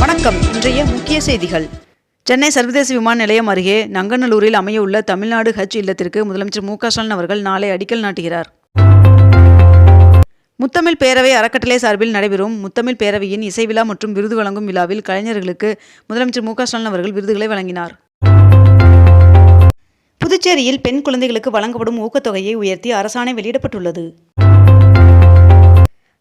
வணக்கம். இன்றைய முக்கிய செய்திகள். சென்னை சர்வதேச விமான நிலையம் அருகே நங்கநல்லூரில் அமையவுள்ள தமிழ்நாடு ஹஜ் இல்லத்திற்கு முதலமைச்சர் மு க ஸ்டாலின் அவர்கள் நாளை அடிக்கல் நாட்டுகிறார். முத்தமிழ் பேரவை அறக்கட்டளை சார்பில் நடைபெறும் முத்தமிழ் பேரவையின் இசை விழா மற்றும் விருது வழங்கும் விழாவில் கலைஞர்களுக்கு முதலமைச்சர் மு க ஸ்டாலின் அவர்கள் விருதுகளை வழங்கினார். புதுச்சேரியில் பெண் குழந்தைகளுக்கு வழங்கப்படும் ஊக்கத்தொகையை உயர்த்தி அரசாணை வெளியிடப்பட்டுள்ளது.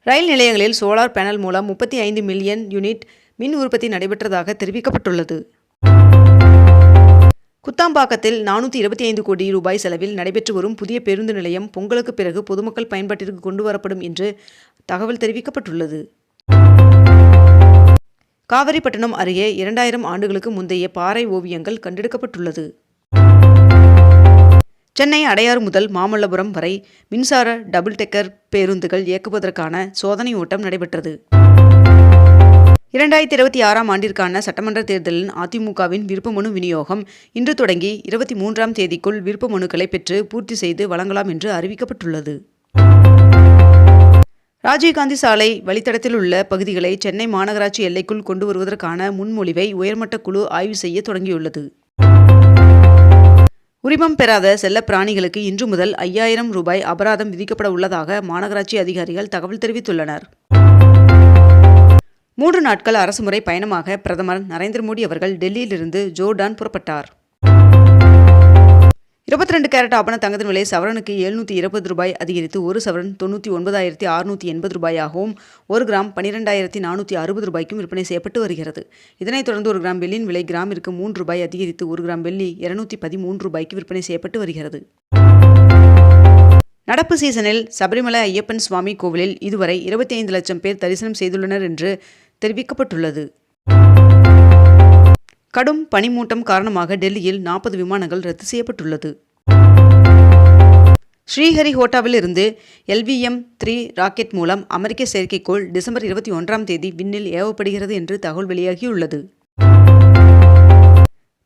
ரயில் நிலையங்களில் சோலார் பேனல் மூலம் 35 மில்லியன் யூனிட் மின் உற்பத்தி நடைபெற்றதாக தெரிவிக்கப்பட்டுள்ளது. குத்தாம்பாக்கத்தில் 425 கோடி ரூபாய் செலவில் நடைபெற்று வரும் புதிய பேருந்து நிலையம் பொங்கலுக்கு பிறகு பொதுமக்கள் பயன்பாட்டிற்கு கொண்டு வரப்படும் என்று தகவல் தெரிவிக்கப்பட்டுள்ளது. காவிரிப்பட்டினம் அருகே 2000 ஆண்டுகளுக்கு முந்தைய பாறை ஓவியங்கள் கண்டெடுக்கப்பட்டுள்ளது. சென்னை அடையாறு முதல் மாமல்லபுரம் வரை மின்சார டபுள் டெக்கர் பேருந்துகள் இயக்குவதற்கான சோதனை ஓட்டம் நடைபெற்றது. 2026ஆம் ஆண்டிற்கான சட்டமன்ற தேர்தலில் அதிமுகவின் விருப்பமனு விநியோகம் இன்று தொடங்கி 23ஆம் தேதிக்குள் விருப்ப மனுக்களை பெற்று பூர்த்தி செய்து வழங்கலாம் என்று அறிவிக்கப்பட்டுள்ளது. ராஜீவ்காந்தி சாலை வழித்தடத்தில் உள்ள பகுதிகளை சென்னை மாநகராட்சி எல்லைக்குள் கொண்டு வருவதற்கான முன்மொழிவை உயர்மட்ட குழு ஆய்வு செய்ய தொடங்கியுள்ளது. உரிமம் பெறாத செல்ல பிராணிகளுக்கு இன்று முதல் 5000 ரூபாய் அபராதம் விதிக்கப்பட உள்ளதாக மாநகராட்சி அதிகாரிகள் தகவல் தெரிவித்துள்ளனர். 3 நாட்கள் அரசுமுறை பயணமாக பிரதமர் நரேந்திர மோடி அவர்கள் டெல்லியிலிருந்து ஜோர்டான் புறப்பட்டார். 22 கேரட் ஆபண தங்கத்தின் விலை சவரனுக்கு 720 ரூபாய் அதிகரித்து 1 சவரன் 99,680 ரூபாயாகவும் 1 கிராம் 12,460 ரூபாய்க்கும் விற்பனை செய்யப்பட்டு வருகிறது. இதனைத் தொடர்ந்து 1 கிராம் வெள்ளியின் விலை கிராமிற்கு 3 ரூபாய் அதிகரித்து 1 கிராம் வெள்ளி 213 ரூபாய்க்கு விற்பனை செய்யப்பட்டு வருகிறது. நடப்பு சீசனில் சபரிமலை ஐயப்பன் சுவாமி கோவிலில் இதுவரை 25 லட்சம் பேர் தரிசனம் செய்துள்ளனர் என்று தெரிவிக்கப்பட்டுள்ளது. கடும் பனிமூட்டம் காரணமாக டெல்லியில் 40 விமானங்கள் ரத்து செய்யப்பட்டுள்ளது. ஸ்ரீஹரிகோட்டாவில் இருந்து LVM-3 ராக்கெட் மூலம் அமெரிக்க செயற்கைக்கோள் டிசம்பர் 21ஆம் தேதி விண்ணில் ஏவப்படுகிறது என்று தகவல் வெளியாகியுள்ளது.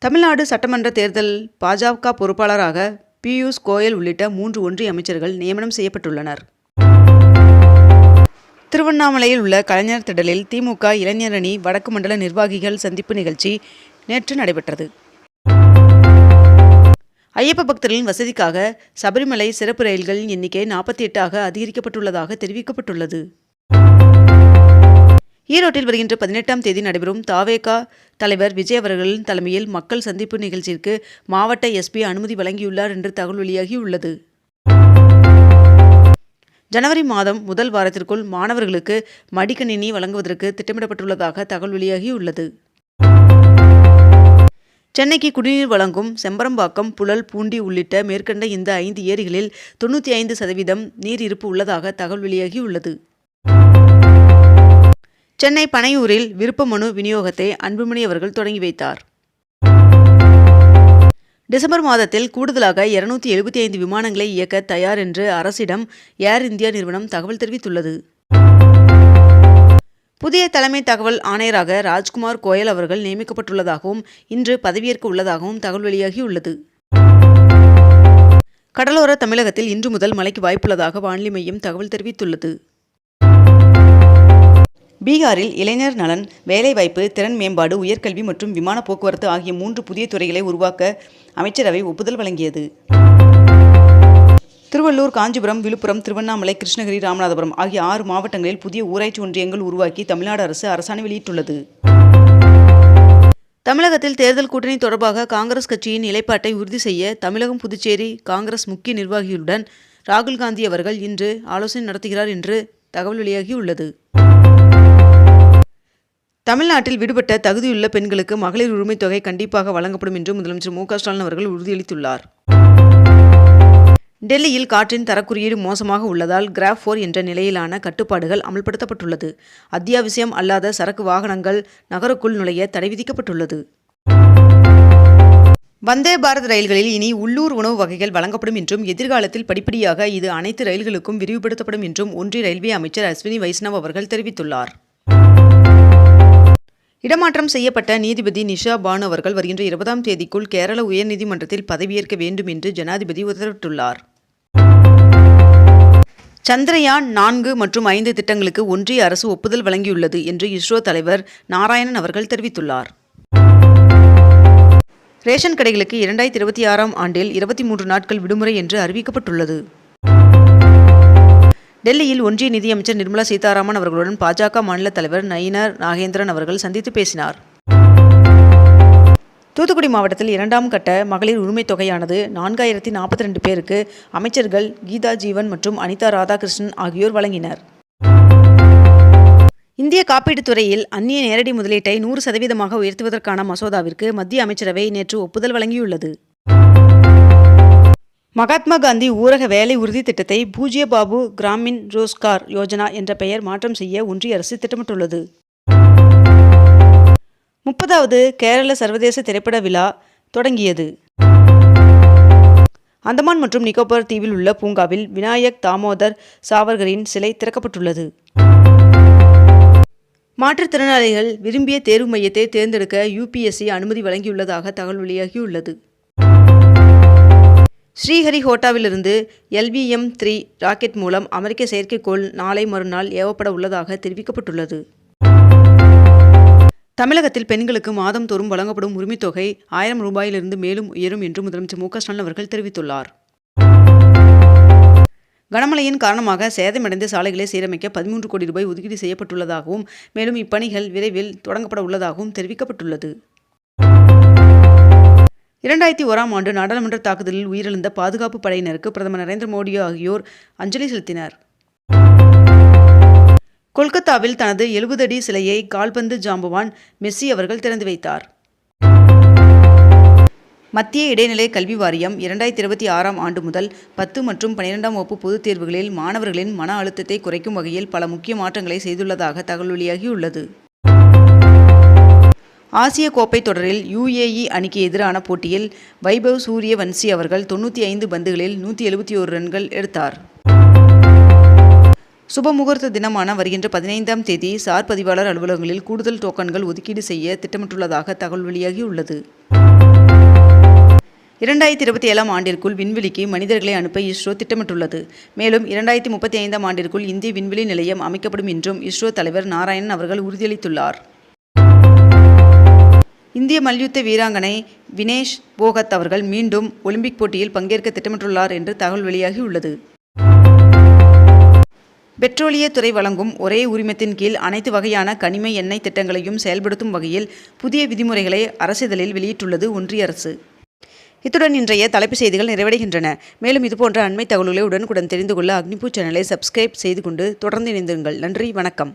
தமிழ்நாடு சட்டமன்ற தேர்தல் பாஜக பொறுப்பாளராக பியூஷ் கோயல் உள்ளிட்ட 3 ஒன்றிய அமைச்சர்கள் நியமனம் செய்யப்பட்டுள்ளனர். திருவண்ணாமலையில் உள்ள கலைஞர் திடலில் திமுக இளைஞரணி வடக்கு மண்டல நிர்வாகிகள் சந்திப்பு நிகழ்ச்சி நேற்று நடைபெற்றது. ஐயப்ப பக்தர்களின் வசதிக்காக சபரிமலை சிறப்பு ரயில்களின் எண்ணிக்கை 48ஆக அதிகரிக்கப்பட்டுள்ளதாக தெரிவிக்கப்பட்டுள்ளது. ஈரோட்டில் வருகின்ற 18ஆம் தேதி நடைபெறும் தாவேகா தலைவர் விஜய் அவர்களின் தலைமையில் மக்கள் சந்திப்பு நிகழ்ச்சிக்கு மாவட்ட SP அனுமதி வழங்கியுள்ளார் என்று தகவல் வெளியாகியுள்ளது. ஜனவரி மாதம் முதல் வாரத்திற்குள் மாணவர்களுக்கு மடிக்கணினி வழங்குவதற்கு திட்டமிடப்பட்டுள்ளதாக தகவல் வெளியாகியுள்ளது. சென்னைக்கு குடிநீர் வழங்கும் செம்பரம்பாக்கம், புழல், பூண்டி உள்ளிட்ட மேற்கண்ட இந்த 5 ஏரிகளில் 95% நீர் இருப்பு உள்ளதாக தகவல் வெளியாகியுள்ளது. சென்னை பனையூரில் விருப்ப மனு விநியோகத்தை அன்புமணி அவர்கள் தொடங்கி வைத்தார். டிசம்பர் மாதத்தில் கூடுதலாக 275 விமானங்களை இயக்க தயார் என்று அரசிடம் ஏர் இந்தியா நிறுவனம் தகவல் தெரிவித்துள்ளது. புதிய தலைமை தகவல் ஆணையராக ராஜ்குமார் கோயல் அவர்கள் நியமிக்கப்பட்டுள்ளதாகவும் இன்று பதவியேற்க உள்ளதாகவும் தகவல் வெளியாகியுள்ளது. கடலோர தமிழகத்தில் இன்று முதல் மழைக்கு வாய்ப்புள்ளதாக வானிலை மையம் தகவல் தெரிவித்துள்ளது. பீகாரில் இளைஞர் நலன், வேலைவாய்ப்பு, திறன் மேம்பாடு, உயர்கல்வி மற்றும் விமான போக்குவரத்து ஆகிய 3 புதிய துறைகளை உருவாக்க அமைச்சரவை ஒப்புதல் வழங்கியது. திருவள்ளூர், காஞ்சிபுரம், விழுப்புரம், திருவண்ணாமலை, கிருஷ்ணகிரி, ராமநாதபுரம் ஆகிய 6 மாவட்டங்களில் புதிய ஊராட்சி ஒன்றியங்கள் உருவாக்கி தமிழ்நாடு அரசு அரசாணை வெளியிட்டுள்ளது. தமிழகத்தில் தேர்தல் கூட்டணி தொடர்பாக காங்கிரஸ் கட்சியின் நிலைப்பாட்டை உறுதி செய்ய தமிழகம், புதுச்சேரி காங்கிரஸ் முக்கிய நிர்வாகிகளுடன் ராகுல் காந்தி அவர்கள் இன்று ஆலோசனை நடத்துகிறார் என்று தகவல் வெளியாகியுள்ளது. தமிழ்நாட்டில் விடுபட்ட தகுதியுள்ள பெண்களுக்கு மகளிர் உரிமைத் தொகை கண்டிப்பாக வழங்கப்படும் என்று முதலமைச்சர் மு க ஸ்டாலின் அவர்கள் உறுதியளித்துள்ளார். டெல்லியில் காற்றின் தரக்குறியீடு மோசமாக உள்ளதால் கிராப் 4 என்ற நிலையிலான கட்டுப்பாடுகள் அமல்படுத்தப்பட்டுள்ளது. அத்தியாவசியம் அல்லாத சரக்கு வாகனங்கள் நகருக்குள் நுழைய தடை விதிக்கப்பட்டுள்ளது. வந்தே பாரத் ரயில்களில் இனி உள்ளூர் உணவு வகைகள் வழங்கப்படும் என்றும் எதிர்காலத்தில் படிப்படியாக இது அனைத்து ரயில்களுக்கும் விரிவுபடுத்தப்படும் என்றும் ஒன்றிய ரயில்வே அமைச்சர் அஸ்வினி வைஷ்ணவ் அவர்கள் தெரிவித்துள்ளார். இடமாற்றம் செய்யப்பட்ட நீதிபதி நிஷா பானு அவர்கள் வருகின்ற 20ஆம் தேதிக்குள் கேரள உயர்நீதிமன்றத்தில் பதவியேற்க வேண்டும் என்று ஜனாதிபதி உத்தரவிட்டுள்ளார். சந்திரயான் 4 மற்றும் 5 திட்டங்களுக்கு ஒன்றிய அரசு ஒப்புதல் வழங்கியுள்ளது என்று இஸ்ரோ தலைவர் நாராயணன் அவர்கள் தெரிவித்துள்ளார். ரேஷன் கடைகளுக்கு 2026ஆம் ஆண்டில் 23 நாட்கள் விடுமுறை என்று அறிவிக்கப்பட்டுள்ளது. டெல்லியில் ஒன்றிய நிதியமைச்சர் நிர்மலா சீதாராமன் அவர்களுடன் பாஜக மாநில தலைவர் நயினார் நாகேந்திரன் அவர்கள் சந்தித்து பேசினார். தூத்துக்குடி மாவட்டத்தில் 2ஆம் கட்ட மகளிர் உரிமைத் தொகையானது 4042 பேருக்கு அமைச்சர்கள் கீதா ஜீவன் மற்றும் அனிதா ராதாகிருஷ்ணன் ஆகியோர் வழங்கினர். இந்திய காப்பீட்டுத் துறையில் அந்நிய நேரடி முதலீட்டை 100% உயர்த்துவதற்கான மசோதாவிற்கு மத்திய அமைச்சரவை நேற்று ஒப்புதல் வழங்கியுள்ளது. மகாத்மா காந்தி ஊரக வேலை உறுதி திட்டத்தை பூஜ்ய பாபு கிராமின் ரோஸ்கார் யோஜனா என்ற பெயர் மாற்றம் செய்ய ஒன்றிய அரசு திட்டமிட்டுள்ளது. 30வது கேரள சர்வதேச திரைப்பட விழா தொடங்கியது. அந்தமான் மற்றும் நிக்கோபார் தீவில் உள்ள பூங்காவில் விநாயக் தாமோதர் சாவர்கரின் சிலை திறக்கப்பட்டுள்ளது. மாற்றுத்திறனாளிகள் விரும்பிய தேர்வு மையத்தை தேர்ந்தெடுக்க UPSC அனுமதி வழங்கியுள்ளதாக தகவல் வெளியாகியுள்ளது. ஸ்ரீஹரிகோட்டாவிலிருந்து LVM-3 ராக்கெட் மூலம் அமெரிக்க செயற்கைக்கோள் நாளை மறுநாள் ஏவப்பட உள்ளதாக தெரிவிக்கப்பட்டுள்ளது. தமிழகத்தில் பெண்களுக்கு மாதம்தோறும் வழங்கப்படும் உரிமைத்தொகை 1000 ரூபாயிலிருந்து மேலும் உயரும் என்று முதலமைச்சர் மு.க. ஸ்டாலின் அவர்கள் தெரிவித்துள்ளார். கனமழையின் காரணமாக சேதமடைந்த சாலைகளை சீரமைக்க 13 கோடி ரூபாய் ஒதுக்கீடு செய்யப்பட்டுள்ளதாகவும் மேலும் இப்பணிகள் விரைவில் தொடங்கப்பட உள்ளதாகவும் தெரிவிக்கப்பட்டுள்ளது. 2001ஆம் ஆண்டு நாடாளுமன்ற தாக்குதலில் உயிரிழந்த பாதுகாப்பு படையினருக்கு பிரதமர் நரேந்திர மோடி ஆகியோர் அஞ்சலி செலுத்தினர். கொல்கத்தாவில் தனது 70 அடி சிலையை கால்பந்து ஜாம்பவான் மெஸ்ஸி அவர்கள் திறந்து வைத்தார். மத்திய இடைநிலை கல்வி வாரியம் 2026ஆம் ஆண்டு முதல் 10 மற்றும் 12ஆம் வகுப்பு பொதுத் தேர்வுகளில் மாணவர்களின் மன அழுத்தத்தை குறைக்கும் வகையில் பல முக்கிய மாற்றங்களை செய்துள்ளதாக தகவல் வெளியாகியுள்ளது. ஆசிய கோப்பை தொடரில் UAE அணிக்கு எதிரான போட்டியில் வைபவ் சூரியவன்சி அவர்கள் 95 பந்துகளில் 171 ரன்கள் எடுத்தார். சுபமுகூர்த்த தினமான வருகின்ற 15ஆம் தேதி சார் பதிவாளர் அலுவலகங்களில் கூடுதல் டோக்கன்கள் ஒதுக்கீடு செய்ய திட்டமிட்டுள்ளதாக தகவல் வெளியாகியுள்ளது. 2027ஆம் ஆண்டிற்குள் விண்வெளிக்கு மனிதர்களை அனுப்ப இஸ்ரோ திட்டமிட்டுள்ளது. மேலும் 2035ஆம் ஆண்டிற்குள் இந்திய விண்வெளி நிலையம் அமைக்கப்படும் என்றும் இஸ்ரோ தலைவர் நாராயணன் அவர்கள் உறுதியளித்துள்ளார். இந்திய மல்யுத்த வீராங்கனை வினேஷ் போகத் அவர்கள் மீண்டும் ஒலிம்பிக் போட்டியில் பங்கேற்க திட்டமிட்டுள்ளார் என்று தகவல் வெளியாகியுள்ளது. பெட்ரோலியத்துறை வழங்கும் ஒரே உரிமத்தின் கீழ் அனைத்து வகையான கனிம எண்ணெய் திட்டங்களையும் செயல்படுத்தும் வகையில் புதிய விதிமுறைகளை அரசிதழில் வெளியிட்டுள்ளது ஒன்றிய அரசு. இத்துடன் இன்றைய தலைப்புச் செய்திகள் நிறைவடைகின்றன. மேலும் இதுபோன்ற அண்மை தகவல்களை உடனுக்குடன் தெரிந்து கொள்ள அக்னிபூ சேனலை சப்ஸ்கிரைப் செய்து கொண்டு தொடர்ந்து இணைந்திருங்கள். நன்றி, வணக்கம்.